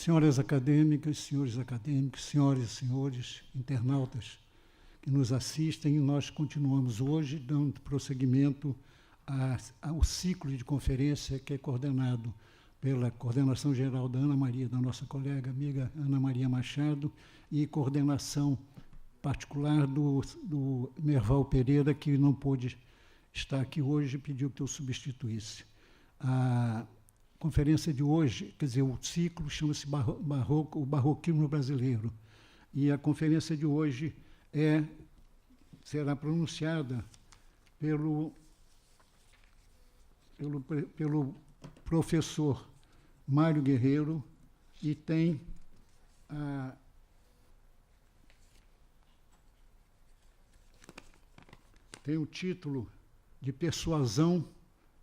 Senhoras acadêmicas, senhores acadêmicos, senhoras e senhores internautas que nos assistem, nós continuamos hoje dando prosseguimento ao ciclo de conferência que é coordenado pela coordenação geral da Ana Maria, da nossa colega amiga Ana Maria Machado, e coordenação particular do Merval Pereira, que não pôde estar aqui hoje e pediu que eu substituísse. A conferência de hoje, quer dizer, o ciclo chama-se o Barroquismo Brasileiro, e a conferência de hoje será pronunciada pelo professor Mário Guerreiro, e tem o título de Persuasão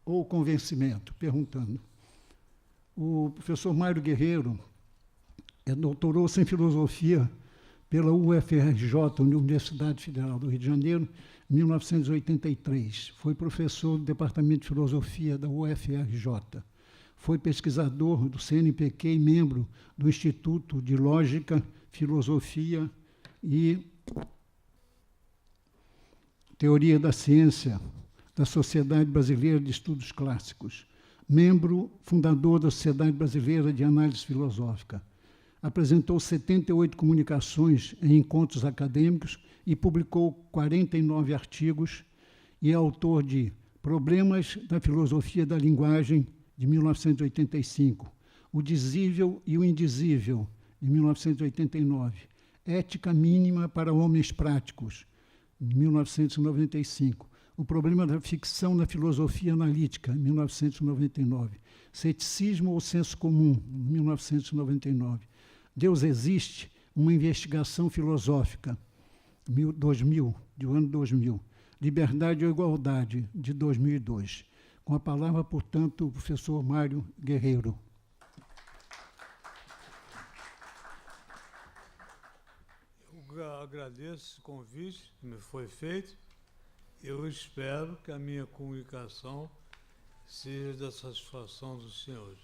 ou Convencimento, perguntando. O professor Mário Guerreiro doutorou-se em Filosofia pela UFRJ, Universidade Federal do Rio de Janeiro, em 1983. Foi professor do Departamento de Filosofia da UFRJ. Foi pesquisador do CNPq e membro do Instituto de Lógica, Filosofia e Teoria da Ciência da Sociedade Brasileira de Estudos Clássicos. Membro fundador da Sociedade Brasileira de Análise Filosófica. Apresentou 78 comunicações em encontros acadêmicos e publicou 49 artigos, e é autor de Problemas da Filosofia da Linguagem, de 1985, O Dizível e o Indizível, de 1989, Ética Mínima para Homens Práticos, de 1995, O Problema da Ficção na Filosofia Analítica, 1999, Ceticismo ou Senso Comum, 1999, Deus Existe, uma investigação filosófica, 2000, do ano 2000, Liberdade ou Igualdade, de 2002. Com a palavra, portanto, o professor Mário Guerreiro. Eu agradeço o convite que me foi feito. Eu espero que a minha comunicação seja da satisfação dos senhores.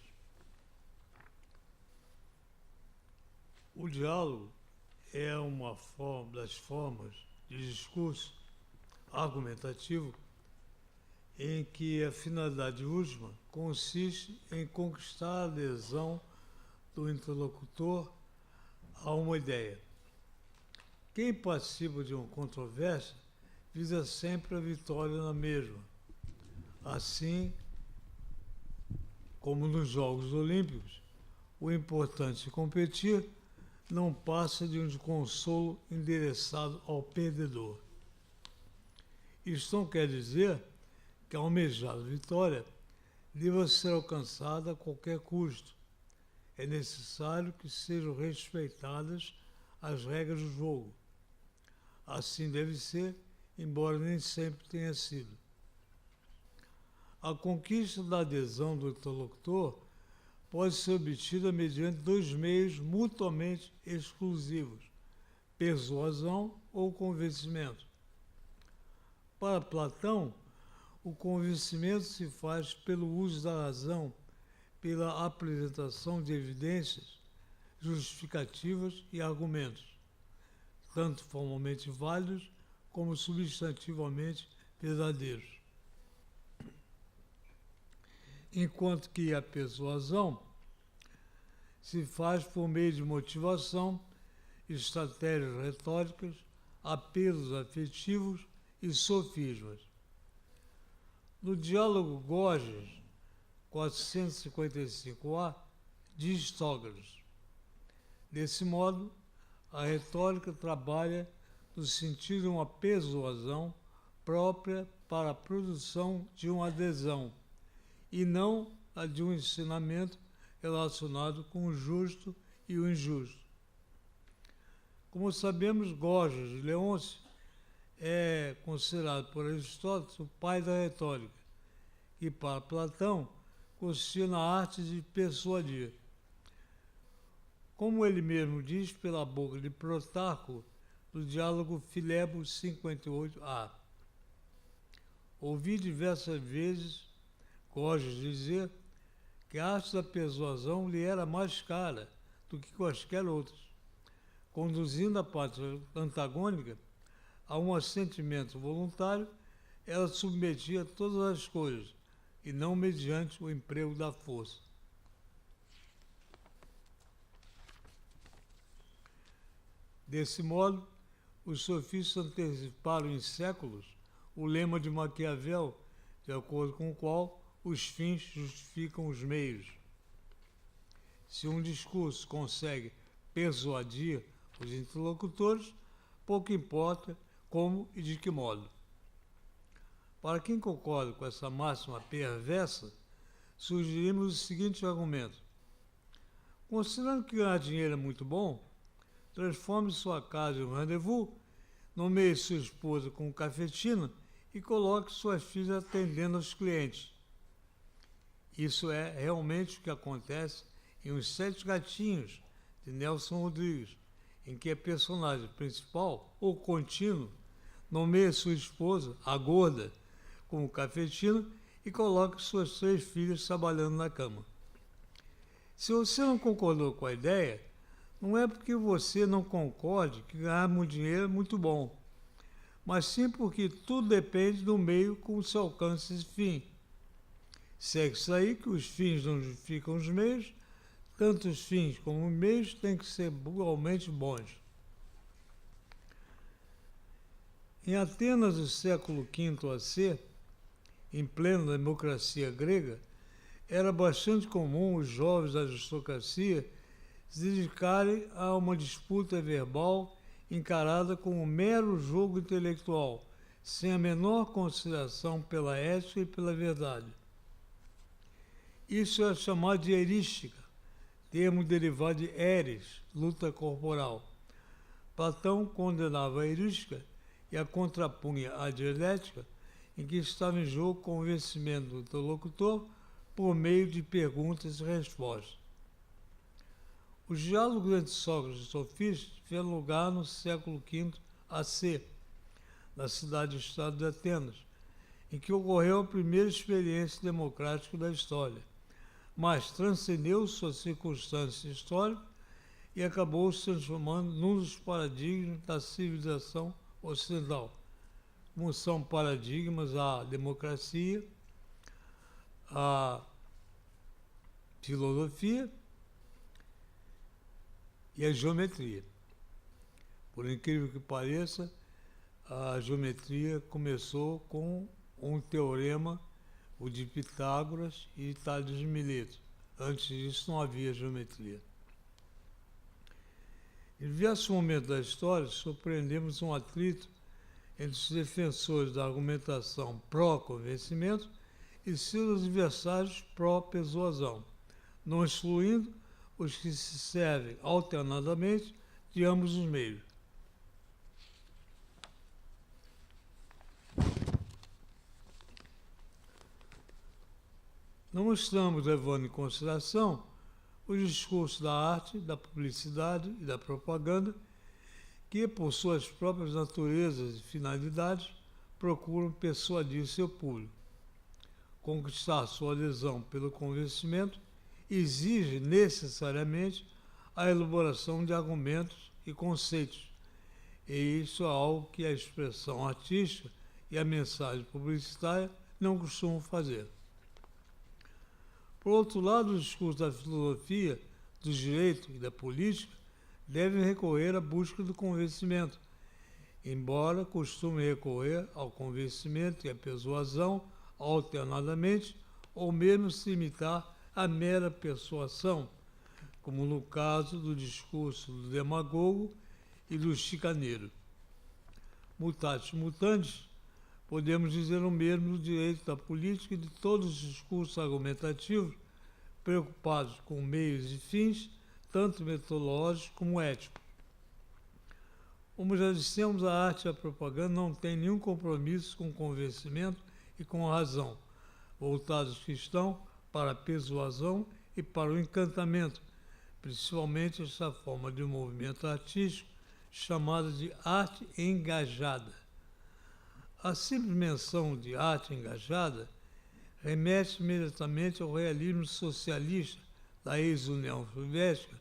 O diálogo é uma das formas de discurso argumentativo em que a finalidade última consiste em conquistar a adesão do interlocutor a uma ideia. Quem participa de uma controvérsia visa sempre a vitória na mesma. Assim como nos Jogos Olímpicos, o importante competir não passa de um consolo endereçado ao perdedor. Isto não quer dizer que a almejada vitória deva ser alcançada a qualquer custo. É necessário que sejam respeitadas as regras do jogo. Assim deve ser, embora nem sempre tenha sido. A conquista da adesão do interlocutor pode ser obtida mediante dois meios mutuamente exclusivos: persuasão ou convencimento. Para Platão, o convencimento se faz pelo uso da razão, pela apresentação de evidências, justificativas e argumentos, tanto formalmente válidos como substantivamente verdadeiros. Enquanto que a persuasão se faz por meio de motivação, estratégias retóricas, apelos afetivos e sofismas. No diálogo Gorgias 455A, diz Sócrates: desse modo, a retórica trabalha no sentido de uma persuasão própria para a produção de uma adesão, e não a de um ensinamento relacionado com o justo e o injusto. Como sabemos, Gorgias de Leôncio é considerado por Aristóteles o pai da retórica, que para Platão consistia na arte de persuadir. Como ele mesmo diz pela boca de Protarco, no diálogo Filebo 58a. Ouvi diversas vezes Gorgias dizer que a arte da persuasão lhe era mais cara do que quaisquer outras, conduzindo a parte antagônica a um assentimento voluntário. Ela submetia todas as coisas, e não mediante o emprego da força. Desse modo, os sofistas anteciparam em séculos o lema de Maquiavel, de acordo com o qual os fins justificam os meios. Se um discurso consegue persuadir os interlocutores, pouco importa como e de que modo. Para quem concorda com essa máxima perversa, sugerimos o seguinte argumento. Considerando que ganhar dinheiro é muito bom, transforme sua casa em um rendezvous, nomeie sua esposa como cafetina e coloque suas filhas atendendo aos clientes. Isso é realmente o que acontece em Os Sete Gatinhos, de Nelson Rodrigues, em que a personagem principal, ou contínuo, nomeia sua esposa, a gorda, como cafetina e coloca suas 3 filhas trabalhando na cama. Se você não concordou com a ideia, não é porque você não concorde que ganhar muito dinheiro é muito bom, mas sim porque tudo depende do meio como se alcança esse fim. Segue-se aí que os fins não justificam os meios, tanto os fins como os meios têm que ser igualmente bons. Em Atenas do século V a.C., em plena democracia grega, era bastante comum os jovens da aristocracia se dedicarem a uma disputa verbal encarada como um mero jogo intelectual, sem a menor consideração pela ética e pela verdade. Isso é chamado de erística, termo derivado de eres, luta corporal. Platão condenava a erística e a contrapunha à dialética, em que estava em jogo o convencimento do interlocutor por meio de perguntas e respostas. Os diálogos entre Sócrates e sofistas tiveram lugar no século V a.C., na cidade-estado de Atenas, em que ocorreu a primeira experiência democrática da história, mas transcendeu suas circunstâncias históricas e acabou se transformando num dos paradigmas da civilização ocidental, como são paradigmas a democracia, a filosofia e a geometria. Por incrível que pareça, a geometria começou com um teorema, o de Pitágoras e Tales de Mileto. Antes disso não havia geometria. Em diversos momentos da história, surpreendemos um atrito entre os defensores da argumentação pró-convencimento e seus adversários pró-persuasão, não excluindo os que se servem alternadamente de ambos os meios. Não estamos levando em consideração os discursos da arte, da publicidade e da propaganda que, por suas próprias naturezas e finalidades, procuram persuadir seu público. Conquistar sua adesão pelo convencimento exige necessariamente a elaboração de argumentos e conceitos, e isso é algo que a expressão artística e a mensagem publicitária não costumam fazer. Por outro lado, os discursos da filosofia, do direito e da política devem recorrer à busca do convencimento, embora costumem recorrer ao convencimento e à persuasão alternadamente, ou mesmo se limitar à mera persuasão, como no caso do discurso do demagogo e do chicaneiro. Mutatis mutandis, podemos dizer o mesmo do direito, da política e de todos os discursos argumentativos preocupados com meios e fins, tanto metodológicos como éticos. Como já dissemos, a arte e a propaganda não têm nenhum compromisso com o convencimento e com a razão, voltados que estão para a persuasão e para o encantamento, principalmente essa forma de movimento artístico chamada de arte engajada. A simples menção de arte engajada remete imediatamente ao realismo socialista da ex-União Soviética,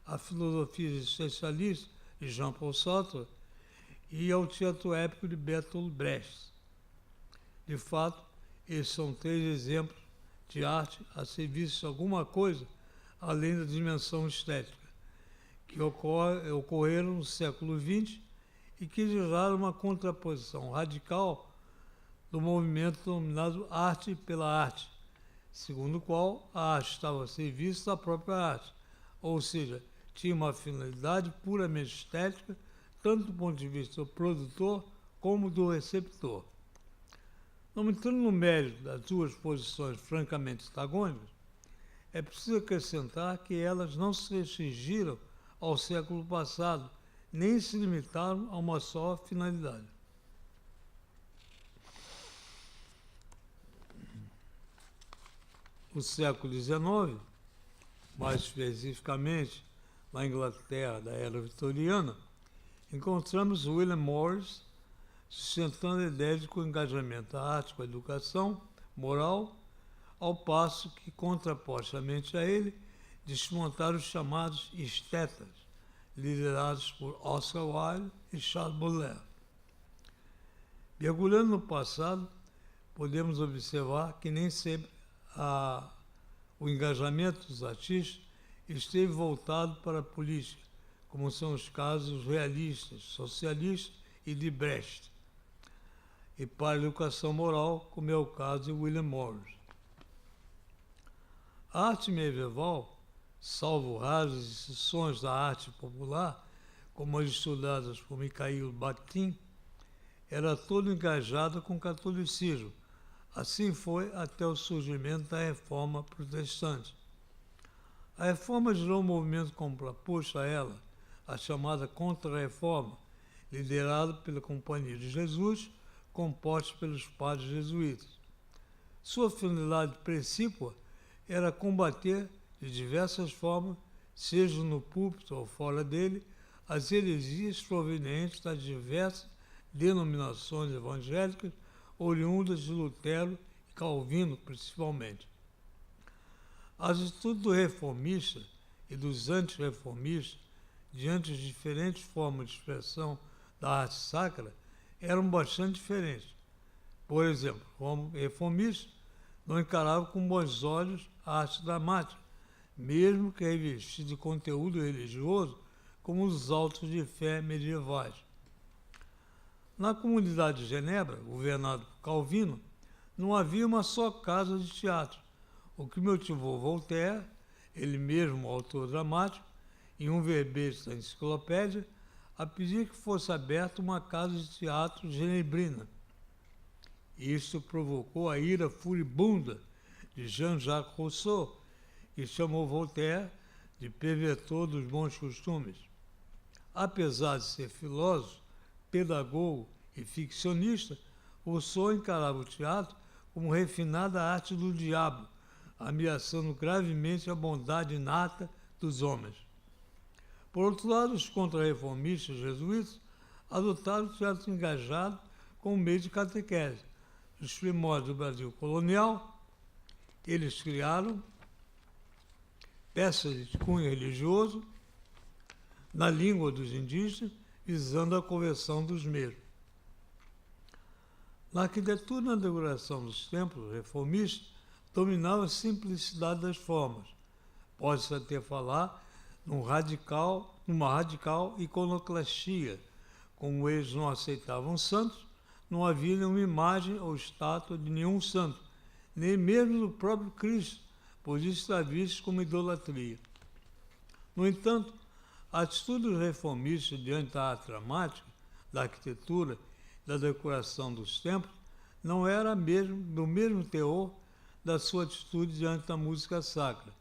à filosofia existencialista de Jean-Paul Sartre e ao teatro épico de Bertolt Brecht. De fato, esses são 3 exemplos de arte a serviço de alguma coisa além da dimensão estética, que ocorreram no século XX e que geraram uma contraposição radical do movimento denominado arte pela arte, segundo o qual a arte estava a serviço da própria arte, ou seja, tinha uma finalidade puramente estética, tanto do ponto de vista do produtor como do receptor. Não entrando no mérito das 2 posições francamente antagônicas, é preciso acrescentar que elas não se restringiram ao século passado, nem se limitaram a uma só finalidade. No século XIX, mais especificamente na Inglaterra da era vitoriana, encontramos William Morris sustentando a ideia de que o engajamento da arte com a educação moral, ao passo que, contrapostamente a ele, desmontaram os chamados estetas, liderados por Oscar Wilde e Charles Baudelaire. Mergulhando no passado, podemos observar que nem sempre o engajamento dos artistas esteve voltado para a política, como são os casos realistas, socialistas e de Brecht, e para a educação moral, como é o caso de William Morris. A arte medieval, salvo raras exceções da arte popular, como as estudadas por Mikhail Bakhtin, era toda engajada com o catolicismo. Assim foi até o surgimento da Reforma Protestante. A Reforma gerou um movimento contraposto a ela, a chamada Contra-Reforma, liderada pela Companhia de Jesus, composta pelos padres jesuítas. Sua finalidade principal era combater, de diversas formas, seja no púlpito ou fora dele, as heresias provenientes das diversas denominações evangélicas oriundas de Lutero e Calvino, principalmente. As atitudes do reformista e dos antirreformistas, diante das diferentes formas de expressão da arte sacra, eram bastante diferentes. Por exemplo, o reformista não encarava com bons olhos a arte dramática, mesmo que revestida de conteúdo religioso, como os autos de fé medievais. Na comunidade de Genebra, governada por Calvino, não havia uma só casa de teatro, o que motivou Voltaire, ele mesmo autor dramático, em um verbete da enciclopédia, a pedir que fosse aberta uma casa de teatro genebrina. Isso provocou a ira furibunda de Jean-Jacques Rousseau, que chamou Voltaire de pervertor dos bons costumes. Apesar de ser filósofo, pedagogo e ficcionista, Rousseau encarava o teatro como refinada arte do diabo, ameaçando gravemente a bondade inata dos homens. Por outro lado, os contra-reformistas jesuítas adotaram o teatro engajado como meio de catequese. Nos primórdios do Brasil colonial, eles criaram peças de cunho religioso na língua dos indígenas, visando a conversão dos mesmos. Na arquitetura e na decoração dos templos reformistas, dominava a simplicidade das formas. Pode-se até falar numa radical iconoclastia. Como eles não aceitavam santos, não havia nenhuma imagem ou estátua de nenhum santo, nem mesmo do próprio Cristo, pois isso está visto como idolatria. No entanto, a atitude dos reformistas diante da arte dramática, da arquitetura e da decoração dos templos não era do mesmo teor da sua atitude diante da música sacra.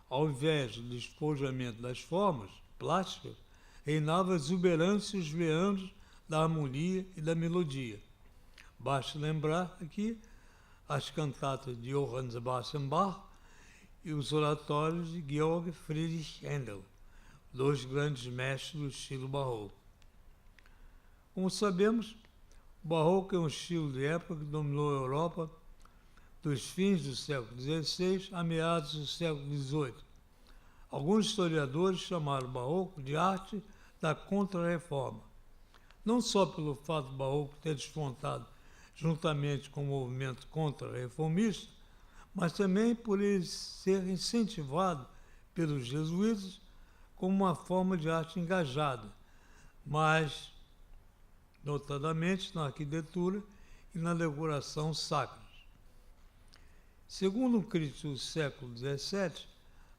Ao invés do despojamento das formas plásticas, reinava a exuberância e os meandros da harmonia e da melodia. Basta lembrar aqui as cantatas de Johann Sebastian Bach e os oratórios de Georg Friedrich Händel, 2 grandes mestres do estilo barroco. Como sabemos, o barroco é um estilo de época que dominou a Europa dos fins do século XVI a meados do século XVIII. Alguns historiadores chamaram o barroco de arte da Contra-Reforma, não só pelo fato do barroco ter despontado juntamente com o movimento contra-reformista, mas também por ele ser incentivado pelos jesuítas como uma forma de arte engajada, mas notadamente na arquitetura e na decoração sacras. Segundo um crítico do século XVII,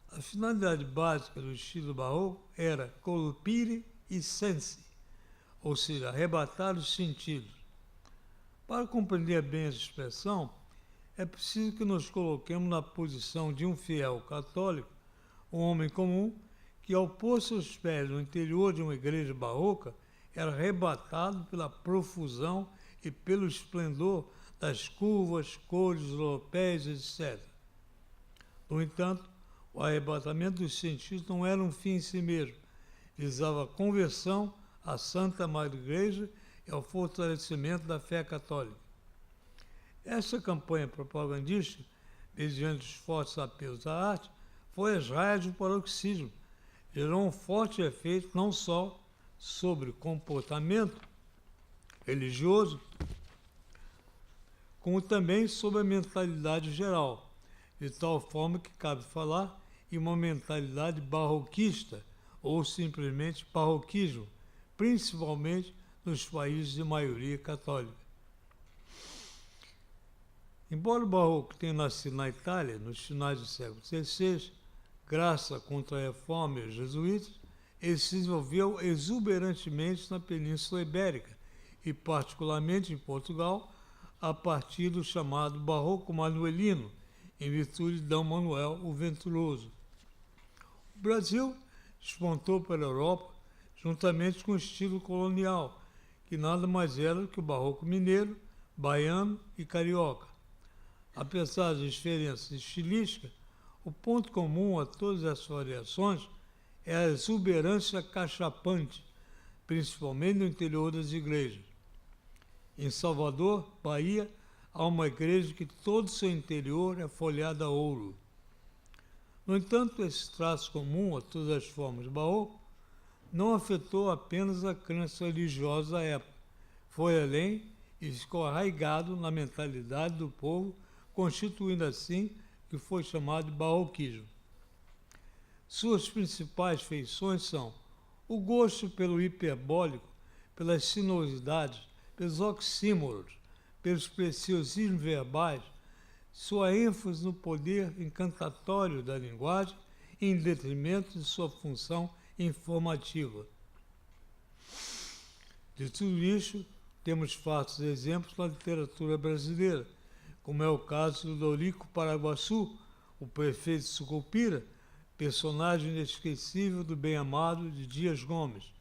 a finalidade básica do estilo barroco era colpire i sensi, ou seja, arrebatar os sentidos. Para compreender bem essa expressão, é preciso que nos coloquemos na posição de um fiel católico, um homem comum, que ao pôr seus pés no interior de uma igreja barroca, era arrebatado pela profusão e pelo esplendor das curvas, cores, europeias, etc. No entanto, o arrebatamento dos sentidos não era um fim em si mesmo, visava a conversão à Santa Madre Igreja e ao fortalecimento da fé católica. Essa campanha propagandística, mediante os fortes apelos à arte, foi as raias do paroxismo, gerou um forte efeito não só sobre o comportamento religioso, como também sobre a mentalidade geral, de tal forma que cabe falar em uma mentalidade barroquista ou simplesmente barroquismo, principalmente nos países de maioria católica. Embora o barroco tenha nascido na Itália nos finais do século XVI, graças à Contra-Reforma e aos jesuítas, ele se desenvolveu exuberantemente na Península Ibérica e particularmente em Portugal, a partir do chamado Barroco Manuelino, em virtude de D. Manuel o Venturoso. O Brasil despontou para a Europa juntamente com o estilo colonial, que nada mais era do que o barroco mineiro, baiano e carioca. Apesar das diferenças estilísticas, o ponto comum a todas essas variações é a exuberância cachapante, principalmente no interior das igrejas. Em Salvador, Bahia, há uma igreja que todo o seu interior é folhado a ouro. No entanto, esse traço comum a todas as formas de barroco não afetou apenas a crença religiosa da época, foi além e ficou arraigado na mentalidade do povo, constituindo assim o que foi chamado de barroquismo. Suas principais feições são o gosto pelo hiperbólico, pelas sinuosidades, pelos oxímoros, pelos preciosismos verbais, sua ênfase no poder encantatório da linguagem em detrimento de sua função informativa. De tudo isso, temos fartos exemplos na literatura brasileira, como é o caso do Dorico Paraguaçu, o prefeito de Sucupira, personagem inesquecível do bem-amado de Dias Gomes.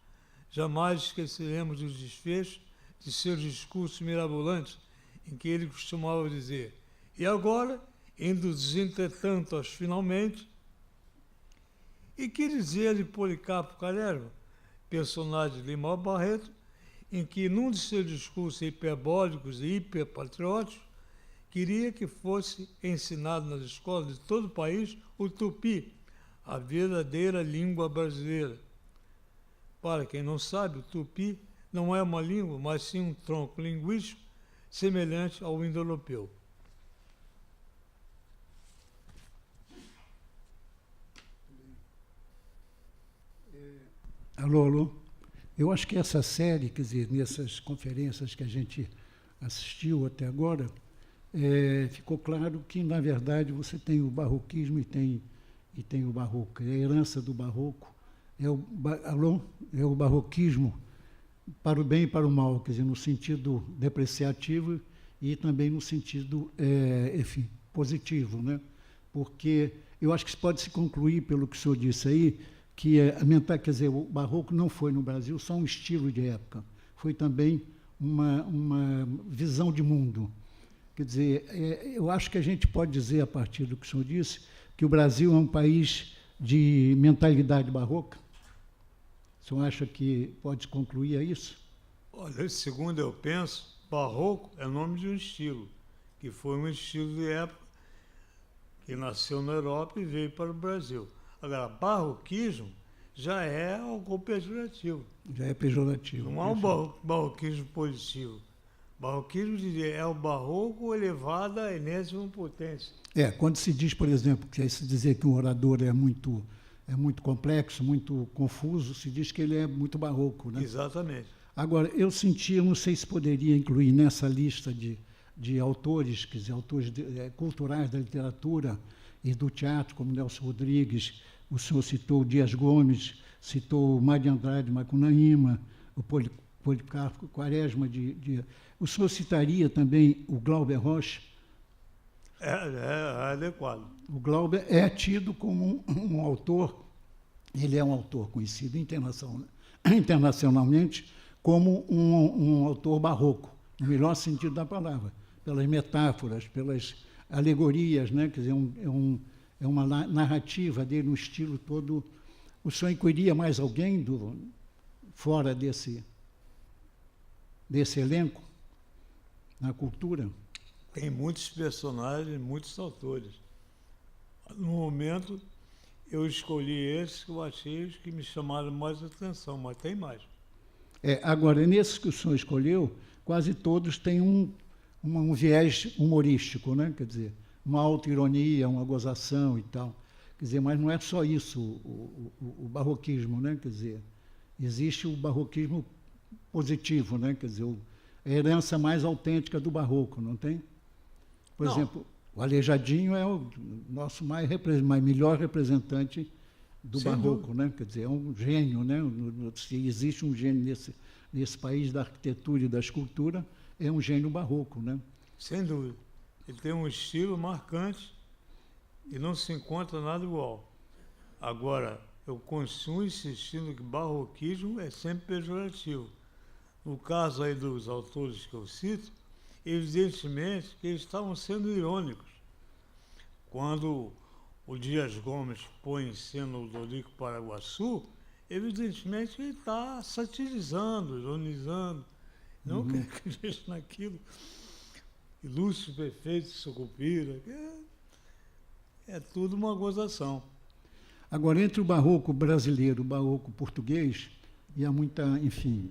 Jamais esqueceremos os desfechos de seus discursos mirabolantes, em que ele costumava dizer: e agora, indo entretanto aos finalmente. E que dizer de Policarpo Calherva, personagem de Lima Barreto, em que, num de seus discursos hiperbólicos e hiperpatrióticos, queria que fosse ensinado nas escolas de todo o país o tupi, a verdadeira língua brasileira. Para quem não sabe, o tupi não é uma língua, mas sim um tronco linguístico semelhante ao indo-europeu. Alô? Eu acho que essa série, quer dizer, nessas conferências que a gente assistiu até agora, ficou claro que, na verdade, você tem o barroquismo e tem o barroco. A herança do barroco é o barroquismo para o bem e para o mal, quer dizer, no sentido depreciativo e também no sentido, positivo, né? Porque eu acho que isso pode se concluir, pelo que o senhor disse aí, que quer dizer, o barroco não foi no Brasil só um estilo de época, foi também uma visão de mundo. Quer dizer, eu acho que a gente pode dizer, a partir do que o senhor disse, que o Brasil é um país de mentalidade barroca. O senhor acha que pode concluir isso? Olha, segundo eu penso, barroco é o nome de um estilo, que foi um estilo de época que nasceu na Europa e veio para o Brasil. Agora, barroquismo já é algo pejorativo. Já é pejorativo. Não é um barroquismo positivo. Barroquismo é o barroco elevado à enésima potência. Quando se diz, por exemplo, que se dizer que um orador é muito complexo, muito confuso, se diz que ele é muito barroco, né? Exatamente. Agora, eu não sei se poderia incluir nessa lista de autores, quer dizer, autores culturais da literatura e do teatro, como Nelson Rodrigues, o senhor citou o Dias Gomes, citou o Mário de Andrade Macunaíma, o Policarpo Quaresma, o senhor citaria também o Glauber Rocha? É adequado. O Glauber é tido como um autor, ele é um autor conhecido internacionalmente como um autor barroco, no melhor sentido da palavra, pelas metáforas, pelas alegorias, né? Quer dizer, é uma narrativa dele, um estilo todo. O senhor incluiria mais alguém fora desse elenco na cultura? Tem muitos personagens, muitos autores. No momento, eu escolhi esses que eu achei os que me chamaram mais atenção, mas tem mais. Agora, nesses que o senhor escolheu, quase todos têm um viés humorístico, né? Quer dizer, uma autoironia, uma gozação e tal. Quer dizer, mas não é só isso o barroquismo, né? Quer dizer, existe o barroquismo positivo, né? Quer dizer, a herança mais autêntica do barroco, não tem? Por exemplo, o Aleijadinho é o nosso melhor representante do barroco, né? Quer dizer, é um gênio, né? Se existe um gênio nesse país da arquitetura e da escultura, é um gênio barroco, né? Sem dúvida. Ele tem um estilo marcante e não se encontra nada igual. Agora, eu continuo insistindo que barroquismo é sempre pejorativo. No caso aí dos autores que eu cito, evidentemente que eles estavam sendo irônicos. Quando o Dias Gomes põe em cena o Dorico Paraguaçu, evidentemente ele está satirizando, ironizando. Não quer que veja naquilo ilustre, perfeito, sucupira. É tudo uma gozação. Agora, entre o barroco brasileiro e o barroco português, e há muita, enfim,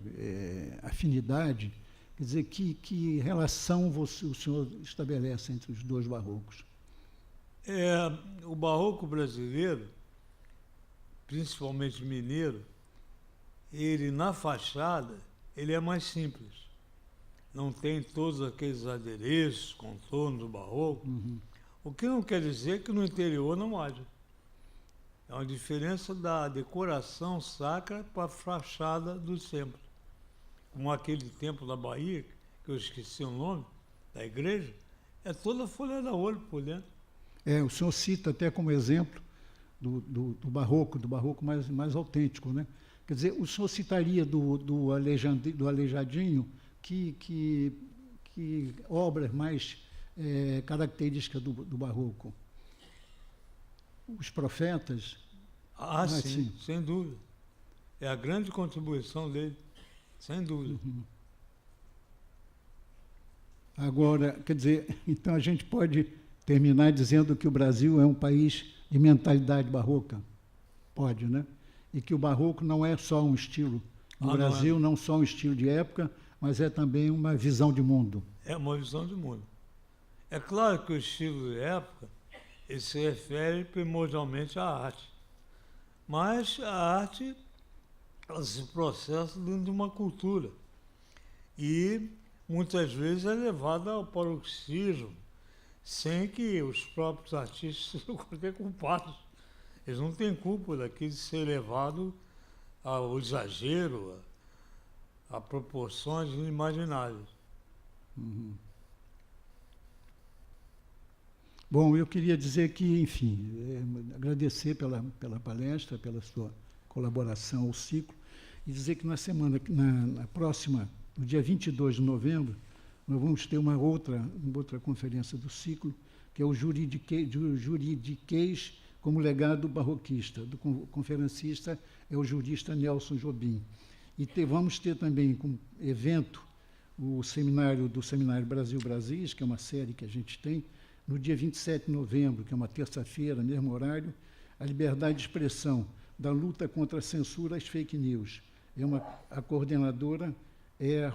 afinidade, quer dizer, que relação o senhor estabelece entre os dois barrocos? O barroco brasileiro, principalmente mineiro, ele na fachada, ele é mais simples. Não tem todos aqueles adereços, contornos do barroco. O que não quer dizer que no interior não haja. É uma diferença da decoração sacra para a fachada do templo. Como aquele templo da Bahia, que eu esqueci o nome, da igreja, é toda folha da ouro por dentro. O senhor cita até como exemplo do barroco mais autêntico, né? Quer dizer, o senhor citaria do Aleijadinho que obras mais características do barroco? Os profetas? Sim, sem dúvida. É a grande contribuição dele, sem dúvida. Agora, quer dizer, então a gente pode terminar dizendo que o Brasil é um país de mentalidade barroca? Pode, né? E que o barroco não é só um estilo. No Brasil, não só um estilo de época, mas é também uma visão de mundo. É uma visão de mundo. É claro que o estilo de época ele se refere primordialmente à arte. Mas a arte ela se processa dentro de uma cultura. E muitas vezes é levada ao paroxismo, sem que os próprios artistas sejam qualquer culpados. Eles não têm culpa daquilo de ser levado ao exagero, a proporções inimagináveis. Bom, eu queria dizer que, enfim, agradecer pela palestra, pela sua colaboração ao ciclo, e dizer que na próxima, no dia 22 de novembro, nós vamos ter uma outra conferência do ciclo, que é o Juridiquês como legado barroquista. Do conferencista é o jurista Nelson Jobim. E vamos ter também como evento o seminário Brasil-Brasis, que é uma série que a gente tem, no dia 27 de novembro, que é uma terça-feira, mesmo horário, a liberdade de expressão, da luta contra a censura às fake news. A coordenadora é a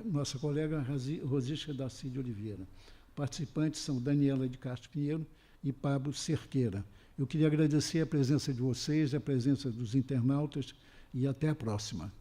nossa colega Rosisca da Cid Oliveira. Participantes são Daniela de Castro Pinheiro e Pablo Cerqueira. Eu queria agradecer a presença de vocês, a presença dos internautas e até a próxima.